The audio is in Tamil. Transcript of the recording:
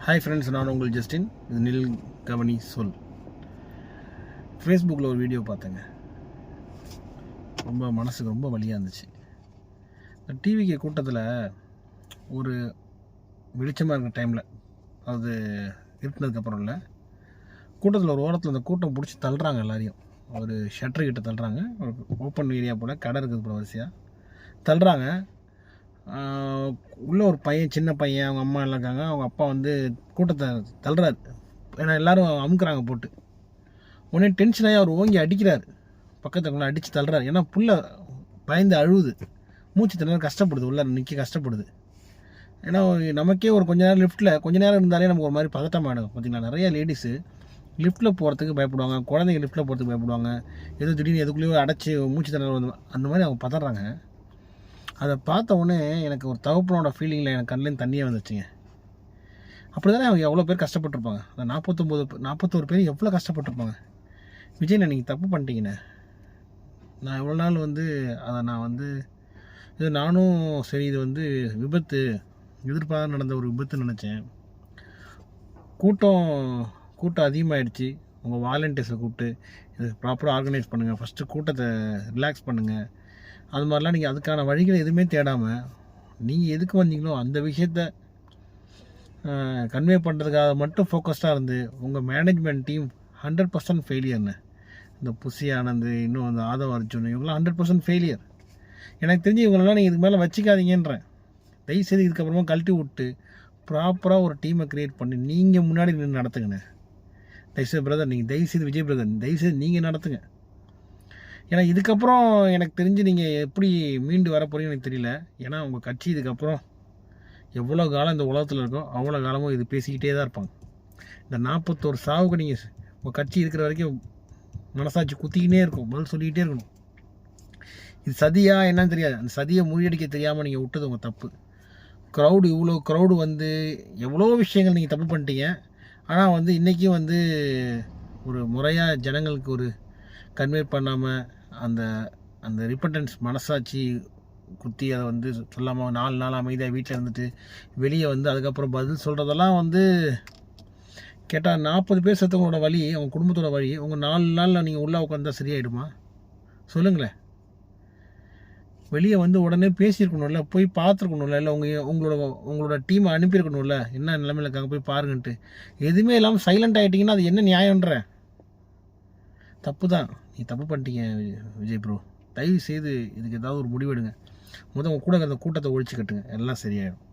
ஹாய் ஃப்ரெண்ட்ஸ், நான் உங்கள் ஜஸ்டின். இது நில் கவனி சொல். ஃபேஸ்புக்கில் ஒரு வீடியோ பார்த்தேங்க. ரொம்ப மனசுக்கு ரொம்ப வலியாக இருந்துச்சு. இந்த டிவிக்கு கூட்டத்தில் ஒரு வெளிச்சமாக இருக்கிற டைமில், அது இருட்டினதுக்கப்புறம் இல்லை, கூட்டத்தில் ஒரு ஓரத்தில் அந்த கூட்டம் பிடிச்சி தள்ளுறாங்க எல்லாரையும். ஒரு ஷட்டரு கிட்ட தள்ளுறாங்க. ஒரு ஓப்பன் ஏரியா போல் கடை இருக்குது போல் வரிசையாக தள்ளுறாங்க. உள்ளே ஒரு பையன், சின்ன பையன், அவங்க அம்மா எல்லாம் இருக்காங்க. அவங்க அப்பா வந்து கூட்டத்தை தள்ளுறாரு. ஏன்னா எல்லோரும் அமுக்குறாங்க போட்டு. உடனே டென்ஷனாகி அவர் ஓங்கி அடிக்கிறார். பக்கத்துக்குள்ளே அடித்து தள்ளுறாரு. ஏன்னா புள்ள பயந்து அழுவுது, மூச்சு திணற கஷ்டப்படுது, உள்ளே நிற்க கஷ்டப்படுது. ஏன்னா நமக்கே ஒரு கொஞ்ச நேரம் இருந்தாலே நமக்கு ஒரு மாதிரி பதட்டமாகிடும். பார்த்திங்களா, நிறையா லேடிஸு லிஃப்ட்டில் போகிறதுக்கு பயப்படுவாங்க, குழந்தைங்க லிஃப்ட்டில் போகிறதுக்கு பயப்படுவாங்க. ஏதோ திடீர்னு எதுக்குள்ளேயோ அடைச்சி மூச்சு திணற வந்து அந்த மாதிரி அவங்க பதறாங்க. அதை பார்த்த உடனே எனக்கு ஒரு தகப்பனோட ஃபீலிங்கில் எனக்கு கண்ணிலேருந்து தண்ணியே வந்துச்சுங்க. அப்படி தானே அவங்க எவ்வளோ பேர் கஷ்டப்பட்டுருப்பாங்க. அந்த 41 பேர் எவ்வளோ கஷ்டப்பட்டுருப்பாங்க. விஜய்ண்ணா, நீங்கள் தப்பு பண்ணிட்டீங்கண்ணே. நான் இவ்வளோ நாள் வந்து அதை இது நானும் சரி, இது வந்து விபத்து, எதிர்பாராத நடந்த ஒரு விபத்துன்னு நினச்சேன். கூட்டம் அதிகமாகிடுச்சு. உங்கள் வாலண்டியர்ஸை கூப்பிட்டு இது ப்ராப்பராக ஆர்கனைஸ் பண்ணுங்கள், ஃபஸ்ட்டு கூட்டத்தை ரிலாக்ஸ் பண்ணுங்கள். அது மாதிரிலாம் நீங்கள் அதுக்கான வழிகளை எதுவுமே தேடாமல் நீங்கள் எதுக்கு வந்தீங்களோ அந்த விஷயத்த கன்வே பண்ணுறதுக்காக மட்டும் ஃபோக்கஸ்டாக இருந்து உங்கள் மேனேஜ்மெண்ட் டீம் 100% ஃபெயிலியர்னு. இந்த புசி ஆனந்த், இன்னும் அந்த ஆதவ அர்ஜுன், இவங்களாம் 100% ஃபெயிலியர். எனக்கு தெரிஞ்சு இவங்களெல்லாம் நீங்கள் இதுக்கு மேலே வச்சுக்காதீங்கன்றேன். தயவுசெய்து இதுக்கப்புறமா கழட்டி விட்டு ப்ராப்பராக ஒரு டீமை க்ரியேட் பண்ணி நீங்கள் முன்னாடி நின்று நடத்துங்கண்ணே. தயவுசெய்து பிரதர், நீங்கள் தயவுசெய்து விஜய் பிரதர், தயவுசெய்து நீங்கள் நடத்துங்க. ஏன்னா இதுக்கப்புறம் எனக்கு தெரிஞ்சு நீங்கள் எப்படி மீண்டு வர போகிறீங்கன்னு எனக்கு தெரியல. ஏன்னா உங்கள் கட்சி இதுக்கப்புறம் எவ்வளோ காலம் இந்த உலகத்தில் இருக்கோ அவ்வளோ காலமும் இது பேசிக்கிட்டே தான் இருப்பாங்க. இந்த 41 சாவுக்கு நீங்கள் உங்கள் கட்சி இருக்கிற வரைக்கும் மனசாட்சி குத்திக்கிட்டே இருக்கும், பதில் சொல்லிக்கிட்டே இருக்கணும். இது சதியா என்னன்னு தெரியாது. அந்த சதியை முறியடிக்க தெரியாமல் நீங்கள் விட்டது உங்கள் தப்பு. இவ்வளோ க்ரௌடு வந்து எவ்வளோ விஷயங்கள் நீங்கள் தப்பு பண்ணிட்டீங்க. ஆனால் வந்து இன்றைக்கும் வந்து ஒரு முறையாக ஜனங்களுக்கு ஒரு கன்வே பண்ணாமல் அந்த ரிப்பட்டன்ஸ் மனசாட்சி குத்தி அதை வந்து சொல்லாமல் 4 நாள் அமைதியாக வீட்டில் இருந்துட்டு வெளியே வந்து அதுக்கப்புறம் பதில் சொல்கிறதெல்லாம் வந்து கேட்டால் 40 பேர் செத்தவங்களோட வழி, அவங்க குடும்பத்தோட வழி, உங்கள் 4 நாளில் நீங்கள் உள்ளே உட்காந்தா சரியாயிடுமா? சொல்லுங்களேன். வெளியே வந்து உடனே பேசியிருக்கணும்ல, போய் பார்த்துருக்கணும்ல, இல்லை உங்களோட டீமை அனுப்பியிருக்கணும்ல, என்ன நிலைமையில் இருக்காங்க போய் பாருங்கன்ட்டு. எதுவுமே இல்லாமல் சைலண்ட் ஆகிட்டிங்கன்னா அது என்ன நியாயன்ற? தப்பு தான். நீ தப்பு பண்ணிட்டீங்க விஜய் ப்ரோ. தயவு செய்து இதுக்கு ஏதாவது ஒரு முடிவெடுங்க. உங்கள் கூட அந்த கூட்டத்தை ஒழிச்சு கட்டுங்க, எல்லாம் சரியாயிடும்.